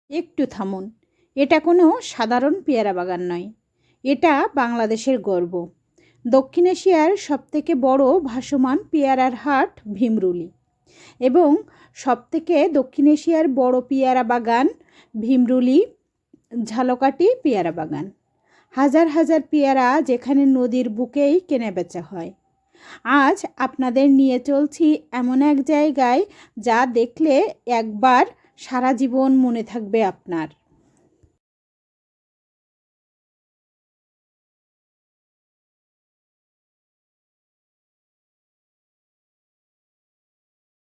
একটু থামুন। এটা কোনো সাধারণ পেয়ারা বাগান নয়, এটা বাংলাদেশের গর্ব। দক্ষিণ এশিয়ার সবথেকে বড় ভাসমান পেয়ারার হাট ভীমরুলি, এবং সবথেকে দক্ষিণ এশিয়ার বড় পেয়ারা বাগান ভীমরুলি ঝালকাঠি পেয়ারা বাগান। হাজার হাজার পেয়ারা যেখানে নদীর বুকেই কেনাবেচা হয়। আজ আপনাদের নিয়ে চলছি এমন এক জায়গায় যা দেখলে একবার সারা জীবন মনে থাকবে আপনার।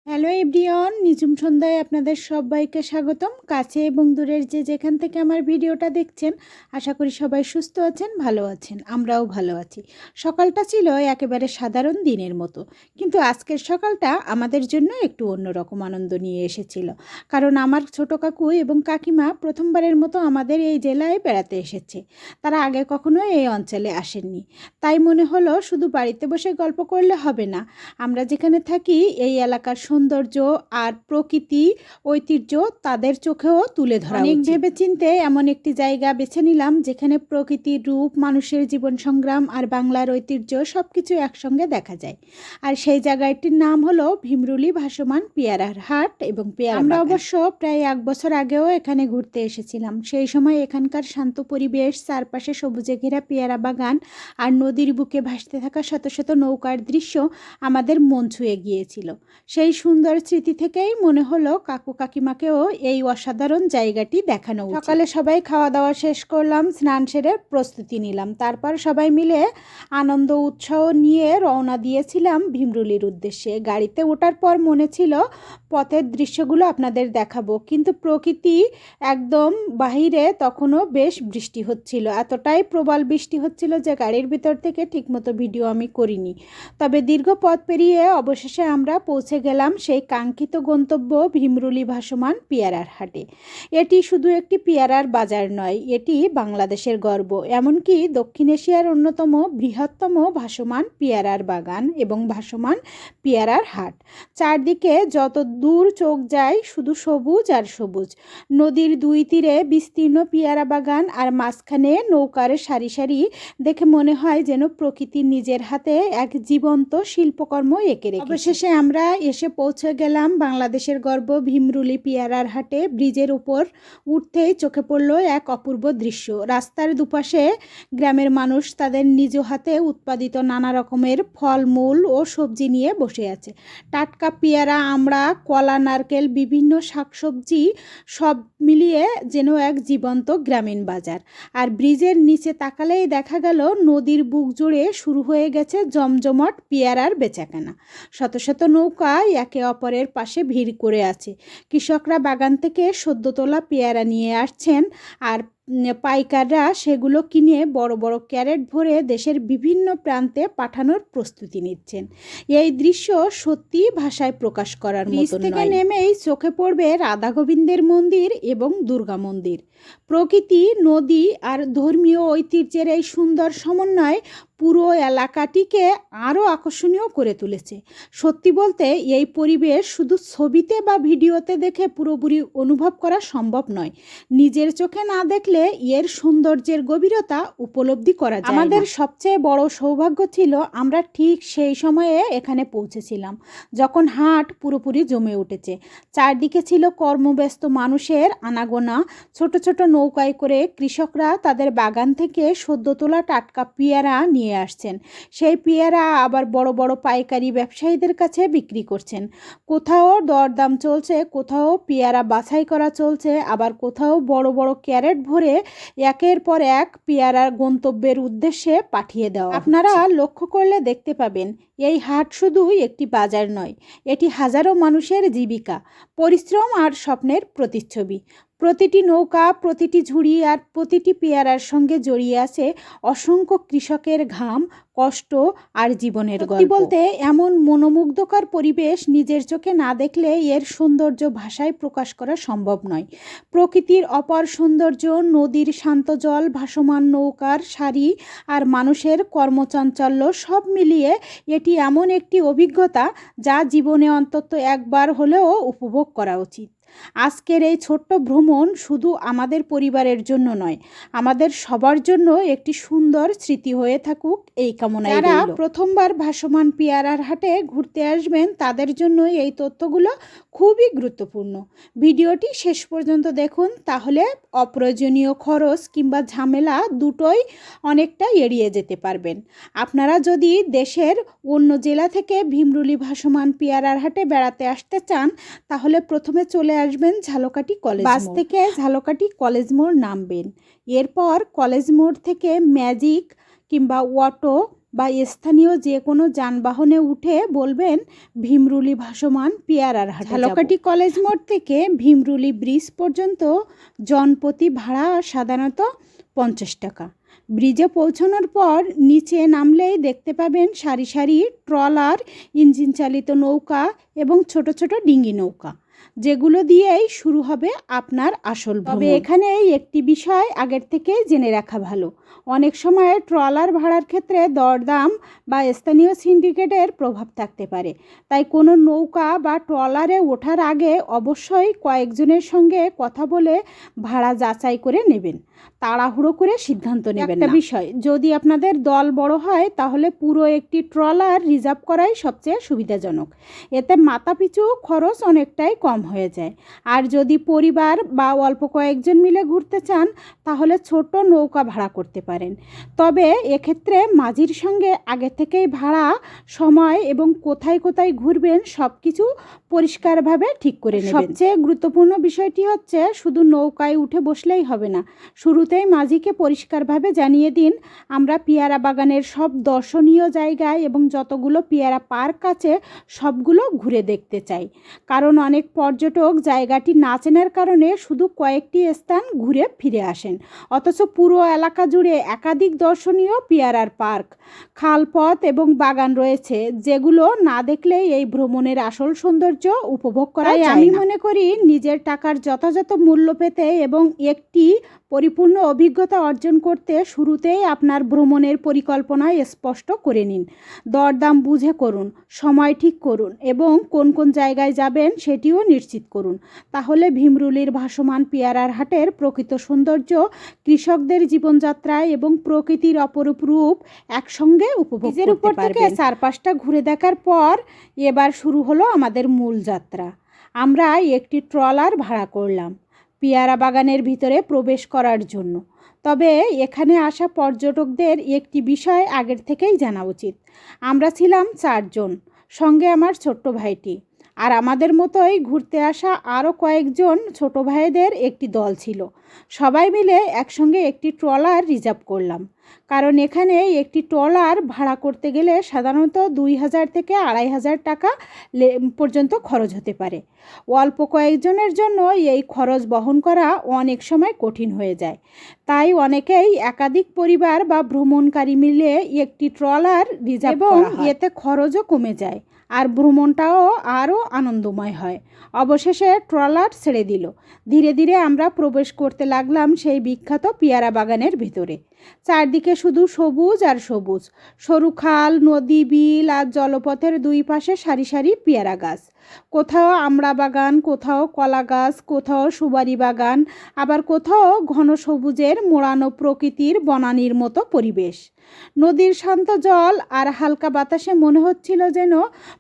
হ্যালো এভরিওয়ান, নিঝুম সন্ধ্যায় আপনাদের সবাইকে স্বাগতম। কাছে এবং দূরের যে যেখান থেকে আমার ভিডিওটা দেখছেন, আশা করি সবাই সুস্থ আছেন, ভালো আছেন। আমরাও ভালো আছি। সকালটা ছিল একেবারে সাধারণ দিনের মতো, কিন্তু আজকের সকালটা আমাদের জন্য একটু অন্যরকম আনন্দ নিয়ে এসেছিল। কারণ আমার ছোট কাকু এবং কাকিমা প্রথমবারের মতো আমাদের এই জেলায় বেড়াতে এসেছে। তারা আগে কখনো এই অঞ্চলে আসেননি। তাই মনে হলো শুধু বাড়িতে বসে গল্প করলে হবে না, আমরা যেখানে থাকি এই এলাকার সৌন্দর্য আর প্রকৃতি ঐতিহ্য তাদের চোখেও তুলে ধরা উচিত। অনেক ভেবে চিন্তে এমন একটি জায়গা বেছে নিলাম যেখানে প্রকৃতির রূপ, মানুষের জীবন সংগ্রাম আর বাংলার ঐতিহ্য সব কিছু একসঙ্গে দেখা যায়। আর সেই জায়গাটির নাম হলো ভীমরুলি ভাসমান পেয়ারার হাট এবং পেয়ারা। আমরা অবশ্য প্রায় 1 বছর আগেও এখানে ঘুরতে এসেছিলাম। সেই সময় এখানকার শান্ত পরিবেশ, চারপাশে সবুজে ঘেরা পেয়ারা বাগান আর নদীর বুকে ভাসতে থাকা শত শত নৌকার দৃশ্য আমাদের মন ছুঁয়ে গিয়েছিল। সেই সুন্দর স্মৃতি থেকেই মনে হলো কাকু কাকিমাকেও এই অসাধারণ জায়গাটি দেখানো উচিত। সকালে সবাই খাওয়া দাওয়া শেষ করলাম, স্নান সেরে প্রস্তুতি নিলাম। তারপর সবাই মিলে আনন্দ উৎসাহ নিয়ে রওনা দিয়েছিলাম ভীমরুলির উদ্দেশ্যে। গাড়িতে ওঠার পর মনে ছিল পথের দৃশ্যগুলো আপনাদের দেখাবো, কিন্তু প্রকৃতি একদম বাহিরে তখনও বেশ বৃষ্টি হচ্ছিল। এতটাই প্রবল বৃষ্টি হচ্ছিল যে গাড়ির ভিতর থেকে ঠিকমতো ভিডিও আমি করিনি। তবে দীর্ঘ পথ পেরিয়ে অবশেষে আমরা পৌঁছে গেলাম সেই কাঙ্ক্ষিত গন্তব্য ভীমরুলি ভাসমান পেয়ারার হাটে। এটি শুধু একটি পেয়ারার বাজার নয়, এটি বাংলাদেশের গর্ব, এমনকি দক্ষিণ এশিয়ার অন্যতম বৃহত্তম ভাসমান পেয়ারার বাগান এবং ভাসমান পেয়ারার হাট। চারদিকে যত দূর চোখ যায় শুধু সবুজ আর সবুজ। নদীর দুই তীরে বিস্তীর্ণ পেয়ারা বাগান আর মাঝখানে নৌকার সারি সারি দেখে মনে হয় যেন প্রকৃতি নিজের হাতে এক জীবন্ত শিল্পকর্ম এঁকে রেখেছে। অবশেষে আমরা এসে পৌঁছে গেলাম বাংলাদেশের গর্ব ভীমরুলি পেয়ারার হাটে। ব্রিজের উপর উঠতেই চোখে পড়ল এক অপূর্ব দৃশ্য। রাস্তার দুপাশে গ্রামের মানুষ তাদের নিজ হাতে উৎপাদিত নানা রকমের ফলমূল ও সবজি নিয়ে বসে আছে। টাটকা পেয়ারা, আমড়া, কলা, নারকেল, বিভিন্ন শাকসবজি সব মিলিয়ে যেন এক জীবন্ত গ্রামীণ বাজার। আর ব্রিজের নিচে তাকালেই দেখা গেল নদীর বুক জুড়ে শুরু হয়ে গেছে জমজমাট পেয়ারার বেচাকেনা। শত শত নৌকা একে অপরের পাশে ভিড় করে আছে। কৃষকরা বাগান থেকে সদ্য তোলা পেয়ারা নিয়ে আসছেন, আর পাইকাররা সেগুলো কিনে বড় বড় ক্যারেট ভরে দেশের বিভিন্ন প্রান্তে পাঠানোর প্রস্তুতি নিচ্ছেন। এই দৃশ্য সত্যি ভাষায় প্রকাশ করার মতো নয়। থেকে নেমেই চোখে পড়বে রাধা গোবিন্দের মন্দির এবং দুর্গা মন্দির। প্রকৃতি, নদী আর ধর্মীয় ঐতিহ্যের এই সুন্দর সমন্বয় পুরো এলাকাটিকে আরও আকর্ষণীয় করে তুলেছে। সত্যি বলতে এই পরিবেশ শুধু ছবিতে বা ভিডিওতে দেখে পুরোপুরি অনুভব করা সম্ভব নয়। নিজের চোখে না দেখলে এর সৌন্দর্যের গভীরতা উপলব্ধি করা যায় না। আমাদের সবচেয়ে বড় সৌভাগ্য ছিল আমরা ঠিক সেই সময়ে এখানে পৌঁছেছিলাম যখন হাট পুরোপুরি জমে উঠেছে। চারদিকে ছিল কর্মব্যস্ত মানুষের আনাগোনা। ছোট ছোট নৌকায় করে কৃষকরা তাদের বাগান থেকে সদ্য তোলা টাটকা পেয়ারা নিয়ে আসছেন। সেই পেয়ারা আবার বড় বড় পাইকারি ব্যবসায়ীদের কাছে বিক্রি করছেন। কোথাও দরদাম চলছে, কোথাও পেয়ারা বাছাই করা চলছে, আবার কোথাও বড় বড় ক্যারেট ভরে একের পর এক পেয়ারার গন্তব্যের উদ্দেশ্যে পাঠিয়ে দেওয়া। আপনারা লক্ষ্য করলে দেখতে পাবেন এই হাট শুধু একটি বাজার নয়, এটি হাজারো মানুষের জীবিকা, পরিশ্রম আর স্বপ্নের প্রতিচ্ছবি। প্রতিটি নৌকা, প্রতিটি ঝুড়ি আর প্রতিটি পেয়ারার সঙ্গে জড়িয়ে আছে অসংখ্য কৃষকের ঘাম, কষ্ট আর জীবনের গল্প। বলতে এমন মনোমুগ্ধকর পরিবেশ নিজের চোখে না দেখলে এর সৌন্দর্য ভাষায় প্রকাশ করা সম্ভব নয়। প্রকৃতির অপার সৌন্দর্য, নদীর শান্ত জল, ভাসমান নৌকার সারি আর মানুষের কর্মচাঞ্চল্য সব মিলিয়ে এটি এমন একটি অভিজ্ঞতা যা জীবনে অন্তত একবার হলেও উপভোগ করা উচিত। আজকের এই ছোট্ট ভ্রমণ শুধু আমাদের পরিবারের জন্য নয়, আমাদের সবার জন্য একটি সুন্দর স্মৃতি হয়ে থাকুক এই কামনায় রইল। যারা প্রথমবার ভাসমান পেয়ারার হাটে ঘুরতে আসবেন তাদের জন্য এই তথ্যগুলো খুবই গুরুত্বপূর্ণ। ভিডিওটি শেষ পর্যন্ত দেখুন, তাহলে অপ্রয়োজনীয় খরচ কিংবা ঝামেলা দুটোই অনেকটা এড়িয়ে যেতে পারবেন। আপনারা যদি দেশের অন্য জেলা থেকে ভীমরুলি ভাসমান পেয়ারার হাটে বেড়াতে আসতে চান তাহলে প্রথমে চলে আসবেন ঝালকাঠি কলেজ বাস থেকে ঝালকাঠি কলেজ মোড় নামবেন। এরপর কলেজ মোড় থেকে ম্যাজিক কিংবা অটো বা স্থানীয় যে কোনো যানবাহনে উঠে বলবেন ভীমরুলি ভাসমান পেয়ারার হাট। ঝালকাঠি কলেজ মোড় থেকে ভীমরুলি ব্রিজ পর্যন্ত জনপ্রতি ভাড়া সাধারণত 50 টাকা। ব্রিজে পৌঁছানোর পর নিচে নামলেই দেখতে পাবেন সারি সারি ট্রলার, ইঞ্জিন চালিত নৌকা এবং ছোট ছোট ডিঙ্গি নৌকা, যেগুলো দিয়েই শুরু হবে আপনার আসল ভ্রমণ। তবে এখানে একটি বিষয় আগের থেকে জেনে রাখা ভালো, অনেক সময় ট্রলার ভাড়ার ক্ষেত্রে দরদাম বা স্থানীয় সিন্ডিকেটের প্রভাব থাকতে পারে। তাই কোনো নৌকা বা ট্রলারে ওঠার আগে অবশ্যই কয়েকজনের সঙ্গে কথা বলে ভাড়া যাচাই করে নেবেন, তাড়াহুড়ো করে সিদ্ধান্ত নেবেন না। একটা বিষয়, যদি আপনাদের দল বড় হয় তাহলে পুরো একটি ট্রলার রিজার্ভ করাই সবচেয়ে সুবিধাজনক, এতে মাথাপিছু খরচ অনেকটাই কম হয়ে যায়। আর যদি পরিবার বা অল্প কয়েকজন মিলে ঘুরতে চান তাহলে ছোট নৌকা ভাড়া করতে পারেন। তবে এক্ষেত্রে মাঝির সঙ্গে আগে থেকেই ভাড়া, সময় এবং কোথায় কোথায় ঘুরবেন সব কিছু পরিষ্কারভাবে ঠিক করে নেবেন। সবচেয়ে গুরুত্বপূর্ণ বিষয়টি হচ্ছে শুধু নৌকায় উঠে বসলেই হবে না, শুরুতেই মাঝিকে পরিষ্কারভাবে জানিয়ে দিন আমরা পেয়ারা বাগানের সব দর্শনীয় জায়গায় এবং যতগুলো পেয়ারা পার্ক আছে সবগুলো ঘুরে দেখতে চাই। কারণ অনেক পর্যটক জায়গাটি না চেনার কারণে শুধু কয়েকটি স্থান ঘুরে ফিরে আসেন, অথচ পুরো এলাকা জুড়ে একাধিক দর্শনীয় পেয়ারার পার্ক, খালপথ এবং বাগান রয়েছে, যেগুলো না দেখলে এই ভ্রমণের আসল সৌন্দর্য উপভোগ করা যায় না। আমি মনে করি নিজের টাকার যথাযথ মূল্য পেতে এবং একটি পরিপূর্ণ অভিজ্ঞতা অর্জন করতে শুরুতেই আপনার ভ্রমণের পরিকল্পনা স্পষ্ট করে নিন। দরদাম বুঝে করুন, সময় ঠিক করুন এবং কোন কোন জায়গায় যাবেন সেটিও নিশ্চিত করুন। তাহলে ভীমরুলির ভাসমান পেয়ারার হাটের প্রকৃত সৌন্দর্য, কৃষকদের জীবনযাত্রায় এবং প্রকৃতির অপরূপ রূপ একসঙ্গে উপভোগ করতে পারবেন। 4-5টা ঘুরে দেখার পর এবার শুরু হলো আমাদের মূল যাত্রা। আমরা একটি ট্রলার ভাড়া করলাম পেয়ারা বাগানের ভিতরে প্রবেশ করার জন্য। তবে এখানে আসা পর্যটকদের একটি বিষয় আগের থেকেই জানা উচিত। আমরা ছিলাম 4 জন, সঙ্গে আমার ছোট্ট ভাইটি, আর আমাদের মতোই ঘুরতে আসা আরও কয়েকজন ছোট ভাইদের একটি দল ছিল। সবাই মিলে একসঙ্গে একটি ট্রলার রিজার্ভ করলাম, কারণ এখানে একটি ট্রলার ভাড়া করতে গেলে সাধারণত 2000 থেকে 2500 টাকা পর্যন্ত খরচ হতে পারে। অল্প কয়েকজনের জন্য এই খরচ বহন করা অনেক সময় কঠিন হয়ে যায়। তাই অনেকেই একাধিক পরিবার বা ভ্রমণকারী মিলে একটি ট্রলার রিজার্ভ করা হয়, এতে খরচও কমে যায় আর ভ্রমণটাও আরও আনন্দময় হয়। অবশেষে ট্রলার ছেড়ে দিল। ধীরে ধীরে আমরা প্রবেশ করতে লাগলাম সেই বিখ্যাত পেয়ারা বাগানের ভিতরে। চারদিকে শুধু সবুজ আর সবুজ, সরু খাল, নদী, বিল আর জলপথের দুই পাশে সারি সারি পেয়ারা গাছ। কোথাও আমড়া বাগান, কোথাও কলা গাছ, কোথাও সুপারি বাগান, আবার কোথাও ঘন সবুজের মোড়ানো প্রকৃতির বনানীর মতো পরিবেশ। নদীর শান্ত জল আর হালকা বাতাসে মনে হচ্ছিল যেন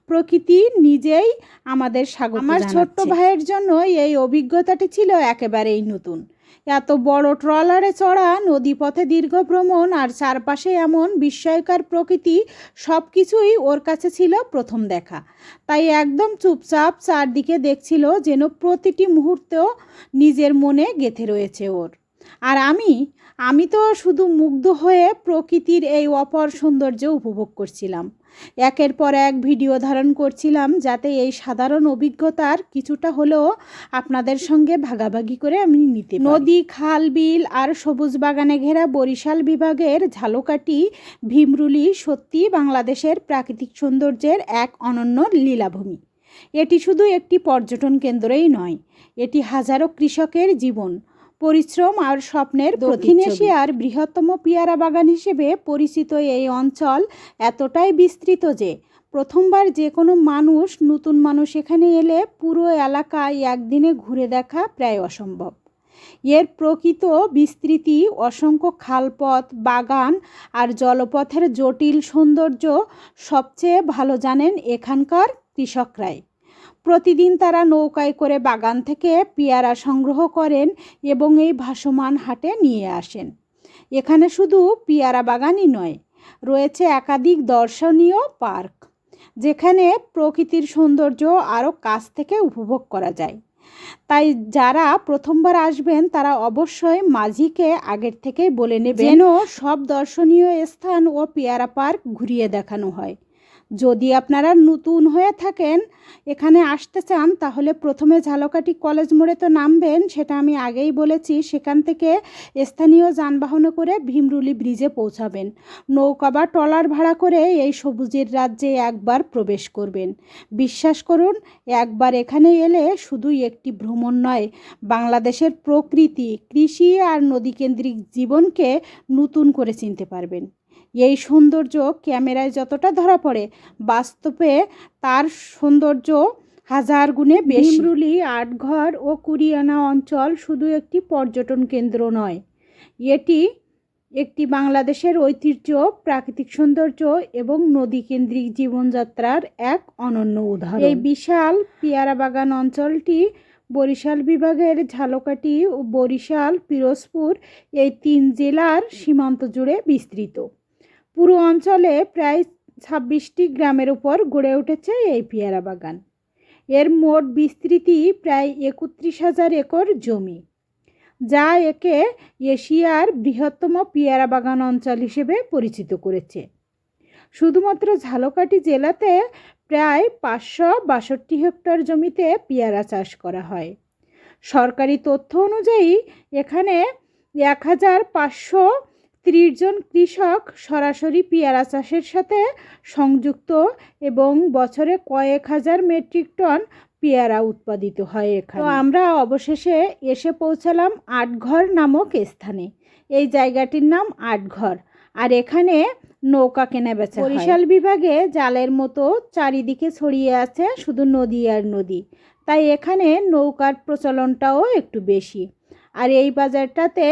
প্রকৃতি নিজেই আমাদের স্বাগত জানাচ্ছে। আমার ছোট্ট ভাইয়ের জন্য এই অভিজ্ঞতাটি ছিল একেবারেই নতুন। এত বড় ট্রলারে চড়া, নদীপথে দীর্ঘ ভ্রমণ আর চারপাশে এমন বিস্ময়কর প্রকৃতি, সব কিছুই ওর কাছে ছিল প্রথম দেখা। তাই একদম চুপচাপ চারদিকে দেখছিল, যেন প্রতিটি মুহূর্ত নিজের মনে গেঁথে রয়েছে ওর। আর আমি তো শুধু মুগ্ধ হয়ে প্রকৃতির এই অপর সৌন্দর্য উপভোগ করছিলাম। একের পর এক ভিডিও ধারণ করছিলাম, যাতে এই সাধারণ অভিজ্ঞতার কিছুটা হলেও আপনাদের সঙ্গে ভাগাভাগি করে আমি নিতে পারি। নদী, খাল, বিল আর সবুজ বাগানে ঘেরা বরিশাল বিভাগের ঝালকাঠি ভীমরুলি সত্যি বাংলাদেশের প্রাকৃতিক সৌন্দর্যের এক অনন্য লীলাভূমি। এটি শুধু একটি পর্যটন কেন্দ্রই নয়, এটি হাজারো কৃষকের জীবন, পরিশ্রম আর স্বপ্নের দক্ষিণ এশিয়ার বৃহত্তম পেয়ারা বাগান হিসেবে পরিচিত এই অঞ্চল এতটাই বিস্তৃত যে প্রথমবার যে কোনো মানুষ, নতুন মানুষ এখানে এলে পুরো এলাকায় একদিনে ঘুরে দেখা প্রায় অসম্ভব। এর প্রকৃত বিস্তৃতি, অসংখ্য খালপথ, বাগান আর জলপথের জটিল সৌন্দর্য সবচেয়ে ভালো জানেন এখানকার কৃষকরাই। প্রতিদিন তারা নৌকায় করে বাগান থেকে পেয়ারা সংগ্রহ করেন এবং এই ভাসমান হাটে নিয়ে আসেন। এখানে শুধু পেয়ারা বাগানই নয়, রয়েছে একাধিক দর্শনীয় পার্ক, যেখানে প্রকৃতির সৌন্দর্য আরও কাছ থেকে উপভোগ করা যায়। তাই যারা প্রথমবার আসবেন তারা অবশ্যই মাঝিকে আগের থেকেই বলে নেবেন যেন সব দর্শনীয় স্থান ও পেয়ারা পার্ক ঘুরিয়ে দেখানো হয়। যদি আপনারা নতুন হয়ে থাকেন, এখানে আসতে চান, তাহলে প্রথমে ঝালকাঠি কলেজ মোড়ে তো নামবেন, সেটা আমি আগেই বলেছি। সেখান থেকে স্থানীয় যানবাহনে করে ভীমরুলি ব্রিজে পৌঁছাবেন। নৌকা বা ট্রলার ভাড়া করে এই সবুজের রাজ্যে একবার প্রবেশ করবেন। বিশ্বাস করুন, একবার এখানে এলে শুধুই একটি ভ্রমণ নয়, বাংলাদেশের প্রকৃতি, কৃষি আর নদীকেন্দ্রিক জীবনকে নতুন করে চিনতে পারবেন। এই সৌন্দর্য ক্যামেরায় যতটা ধরা পড়ে, বাস্তবে তার সৌন্দর্য হাজার গুণে বেশি। ভীমরুলি, আটঘর ও কুরিয়ানা অঞ্চল শুধু একটি পর্যটন কেন্দ্র নয়, এটি একটি বাংলাদেশের ঐতিহ্য, প্রাকৃতিক সৌন্দর্য এবং নদীকেন্দ্রিক জীবনযাত্রার এক অনন্য উদাহরণ। এই বিশাল পেয়ারা বাগান অঞ্চলটি বরিশাল বিভাগের ঝালকাঠি ও বরিশাল, পিরোজপুর এই 3 জেলার সীমান্ত জুড়ে বিস্তৃত। পুরো অঞ্চলে প্রায় 26টি গ্রামের উপর গড়ে উঠেছে এই পেয়ারা বাগান। এর মোট বিস্তৃতি প্রায় 31,000 একর জমি, যা একে এশিয়ার বৃহত্তম পেয়ারা বাগান অঞ্চল হিসেবে পরিচিত করেছে। শুধুমাত্র ঝালকাঠি জেলাতে প্রায় 562 হেক্টর জমিতে পেয়ারা চাষ করা হয়। সরকারি তথ্য অনুযায়ী এখানে 1,530 জন কৃষক সরাসরি পেয়ারা চাষের সাথে সংযুক্ত এবং বছরে কয়েক হাজার মেট্রিক টন পেয়ারা উৎপাদিত হয় এখানে। তো আমরা অবশেষে এসে পৌঁছালাম আটঘর নামক স্থানে। এই জায়গাটির নাম আটঘর, আর এখানে নৌকা কেনা বেচা হয়। বরিশাল বিভাগে জালের মতো চারিদিকে ছড়িয়ে আছে শুধু নদী আর নদী, তাই এখানে নৌকার প্রচলনটাও একটু বেশি। আর এই বাজারটাতে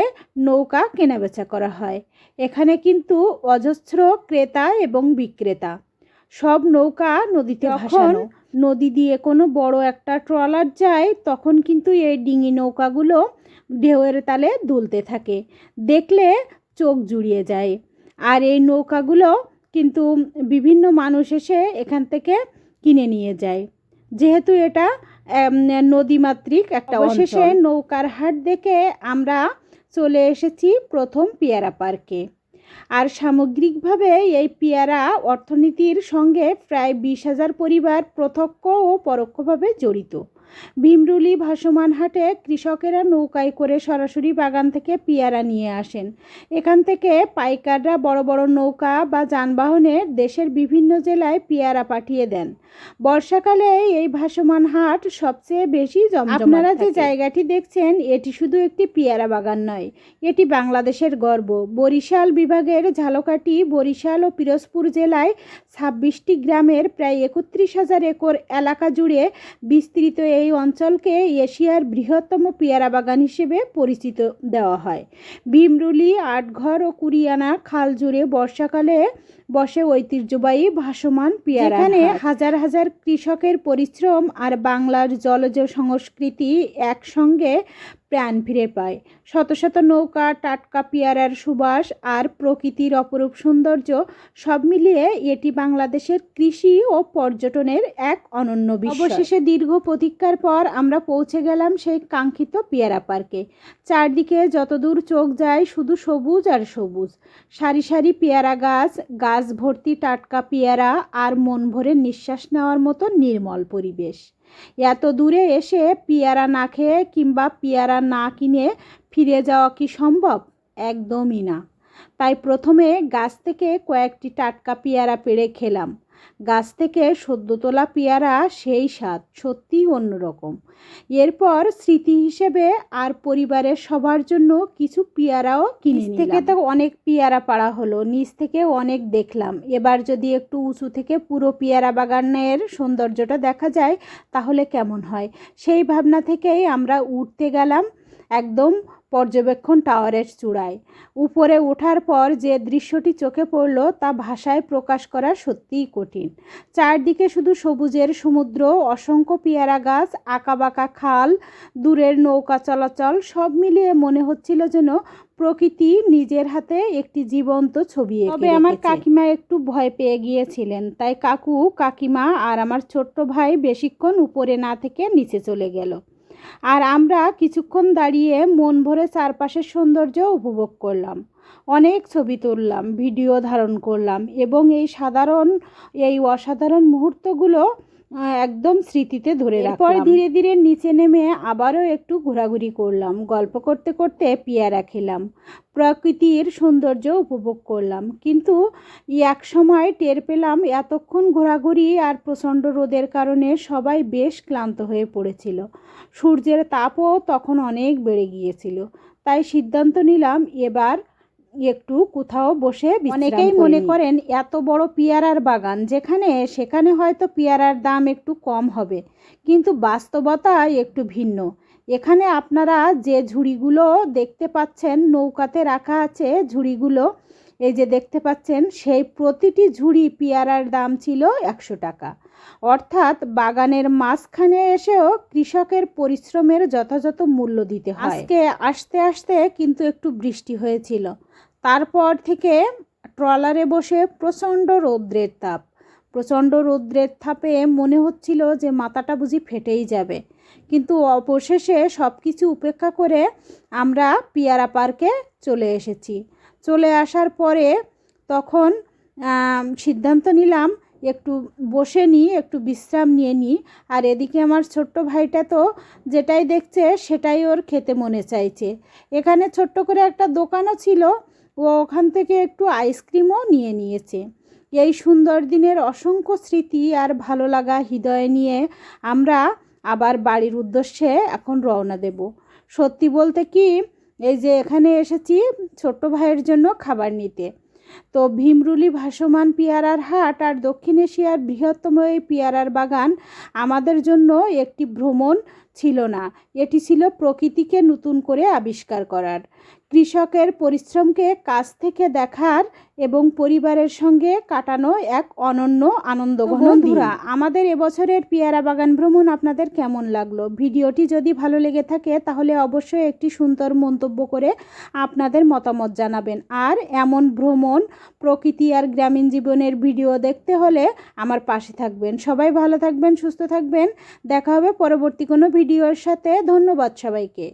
নৌকা কেনাবেচা করা হয়। এখানে কিন্তু অজস্র ক্রেতা এবং বিক্রেতা। সব নৌকা নদীতে ভাসানো। নদী দিয়ে কোনো বড় একটা ট্রলার যায়, তখন কিন্তু এই ডিঙি নৌকাগুলো ঢেউয়ের তালে দুলতে থাকে, দেখলে চোখ জুড়িয়ে যায়। আর এই নৌকাগুলো কিন্তু বিভিন্ন মানুষ এসে এখান থেকে কিনে নিয়ে যায়, যেহেতু এটা নদীমাতৃক একটা অঞ্চল। অবশেষে নৌকার হাট দেখে আমরা চলে এসেছি প্রথম পেয়ারা পার্কে। আর সামগ্রিকভাবে এই পেয়ারা অর্থনীতির সঙ্গে প্রায় 20,000 পরিবার প্রত্যক্ষ ও পরোক্ষভাবে জড়িত। ভীমরুলি ভাসমান হাটে কৃষকেরা নৌকায় করে সরাসরি বাগান থেকে পেয়ারা নিয়ে আসেন। এখান থেকে পাইকাররা বড় বড় নৌকা বা যানবাহনে দেশের বিভিন্ন জেলায় পেয়ারা পাঠিয়ে দেন। বর্ষাকালে এই ভাসমান হাট সবচেয়ে বেশি জমজমাট। আপনারা যে জায়গাটি দেখছেন, এটি শুধু একটি পেয়ারা বাগান নয়, এটি বাংলাদেশের গর্ব। বরিশাল বিভাগের ঝালকাঠি, বরিশাল ও পিরোজপুর জেলায় 26টি গ্রামের প্রায় 31,000 একর এলাকা জুড়ে বিস্তৃত এই অঞ্চলকে এশিয়ার বৃহত্তম পেয়ারা বাগান হিসেবে পরিচিত দেওয়া হয়। ভীমরুলি, আটঘর ও কুরিয়ানা খাল জুড়ে বর্ষাকালে বসে ঐতিহ্যবাহী ভাসমান পেয়ারা। এখানে হাজার হাজার কৃষকের পরিশ্রম আর বাংলার জলজ সংস্কৃতি একসঙ্গে প্রাণ ফিরে পায়। শত শত নৌকা, টাটকা পেয়ারার সুবাস আর প্রকৃতির অপরূপ সৌন্দর্য সব মিলিয়ে এটি বাংলাদেশের কৃষি ও পর্যটনের এক অনন্য বিষয়। অবশেষে দীর্ঘ প্রতীক্ষার পর আমরা পৌঁছে গেলাম সেই কাঙ্ক্ষিত পেয়ারা পার্কে। চারদিকে যতদূর চোখ যায় শুধু সবুজ আর সবুজ। সারি সারি পেয়ারা গাছ, গাছ ভর্তি টাটকা পেয়ারা আর মন ভরে নিঃশ্বাস নেওয়ার মতো নির্মল পরিবেশ। এত দূরে এসে পেয়ারা না খেয়ে কিংবা পেয়ারা না কিনে ফিরে যাওয়া কি সম্ভব? একদমই না। তাই প্রথমে গাছ থেকে কয়েকটি টাটকা পেয়ারা পেড়ে খেলাম। গাছ থেকে সদ্য তোলা পেয়ারা সেই স্বাদ সত্যিই অন্যরকম। এরপর স্মৃতি হিসেবে আর পরিবারের সবার জন্য কিছু পেয়ারাও কিনে নিলাম। থেকে তো অনেক পেয়ারা পাড়া হলো, নিচ থেকে অনেক দেখলাম। এবার যদি একটু উঁচু থেকে পুরো পেয়ারা বাগানের সৌন্দর্যটা দেখা যায় তাহলে কেমন হয়, সেই ভাবনা থেকেই আমরা উঠতে গেলাম একদম পর্যবেক্ষণ টাওয়ারের চূড়ায়। উপরে ওঠার পর যে দৃশ্যটি চোখে পড়ল তা ভাষায় প্রকাশ করা সত্যিই কঠিন। চারদিকে শুধু সবুজের সমুদ্র, অসংখ্য পেয়ারা গাছ, আঁকাবাঁকা খাল, দূরের নৌকা চলাচল, সব মিলিয়ে মনে হচ্ছিল যেন প্রকৃতি নিজের হাতে একটি জীবন্ত ছবি এঁকে রেখেছে। তবে আমার কাকিমা একটু ভয় পেয়ে গিয়েছিলেন, তাই কাকু, কাকিমা আর আমার ছোট্ট ভাই বেশিক্ষণ উপরে না থেকে নিচে চলে গেল। আর আমরা কিছুক্ষণ দাঁড়িয়ে মন ভরে চারপাশের সৌন্দর্য উপভোগ করলাম। অনেক ছবি তুললাম, ভিডিও ধারণ করলাম এবং এই অসাধারণ মুহূর্তগুলো একদম স্মৃতিতে ধরে রাখলাম। পরে ধীরে ধীরে নিচে নেমে আবারও একটু ঘোরাঘুরি করলাম, গল্প করতে করতে পেয়ারা খেলাম, প্রকৃতির সৌন্দর্য উপভোগ করলাম। কিন্তু এক সময় টের পেলাম এতক্ষণ ঘোরাঘুরি আর প্রচণ্ড রোদের কারণে সবাই বেশ ক্লান্ত হয়ে পড়েছিল। সূর্যের তাপও তখন অনেক বেড়ে গিয়েছিল। তাই সিদ্ধান্ত নিলাম এবার একটু কোথাও বসে বিশ্রাম করি। অনেকেই মনে করেন এত বড় পেয়ারার বাগান সেখানে হয়তো পেয়ারার দাম একটু কম হবে, কিন্তু বাস্তবতা একটু ভিন্ন। এখানে আপনারা যে ঝুড়িগুলো দেখতে পাচ্ছেন, নৌকাতে রাখা আছে ঝুড়িগুলো, এই যে দেখতে পাচ্ছেন, সেই প্রতিটি ঝুড়ি পেয়ারার দাম ছিল 100 টাকা। অর্থাৎ বাগানের মাঝখানে এসেও কৃষকের পরিশ্রমের যথাযথ মূল্য দিতে হয়। আজকে আস্তে আস্তে কিন্তু একটু বৃষ্টি হয়েছিল, তারপর থেকে ট্রলারে বসে প্রচণ্ড রৌদ্রের তাপে মনে হচ্ছিল যে মাথাটা বুঝি ফেটেই যাবে। কিন্তু অবশেষে সব কিছু উপেক্ষা করে আমরা পেয়ারা পার্কে চলে এসেছি। চলে আসার পরে তখন সিদ্ধান্ত নিলাম একটু বসে নিই, একটু বিশ্রাম নিয়ে নিই। আর এদিকে আমার ছোট্ট ভাইটা তো যেটাই দেখছে সেটাই ওর খেতে মনে চাইছে। এখানে ছোট্ট করে একটা দোকানও ছিল, ও ওখান থেকে একটু আইসক্রিমও নিয়ে নিয়েছে। এই সুন্দর দিনের অসংখ্য স্মৃতি আর ভালো লাগা হৃদয়ে নিয়ে আমরা আবার বাড়ির উদ্দেশ্যে এখন রওনা দেব। সত্যি বলতে কি, এই যে এখানে এসেছি ছোট্ট ভাইয়ের জন্য খাবার নিতে। তো ভীমরুলি ভাসমান পেয়ারার হাট আর দক্ষিণ এশিয়ার বৃহত্তম এই পেয়ারার বাগান আমাদের জন্য একটি ভ্রমণ ছিল না, এটি ছিল প্রকৃতিকে নতুন করে আবিষ্কার করার, কৃষকের পরিশ্রমকে কাছ থেকে দেখার এবং পরিবারের সঙ্গে কাটানো এক অনন্য আনন্দঘন দিন। আমাদের এবছরের পেয়ারা বাগান ভ্রমণ আপনাদের কেমন লাগলো? ভিডিওটি যদি ভালো লেগে থাকে তাহলে অবশ্যই একটি সুন্দর মন্তব্য করে আপনাদের মতামত জানাবেন। আর এমন ভ্রমণ, প্রকৃতি আর গ্রামীণ জীবনের ভিডিও দেখতে হলে আমার পাশে থাকবেন। সবাই ভালো থাকবেন, সুস্থ থাকবেন। দেখা হবে পরবর্তী কোনো ভিডিওর সাথে। ধন্যবাদ সবাইকে।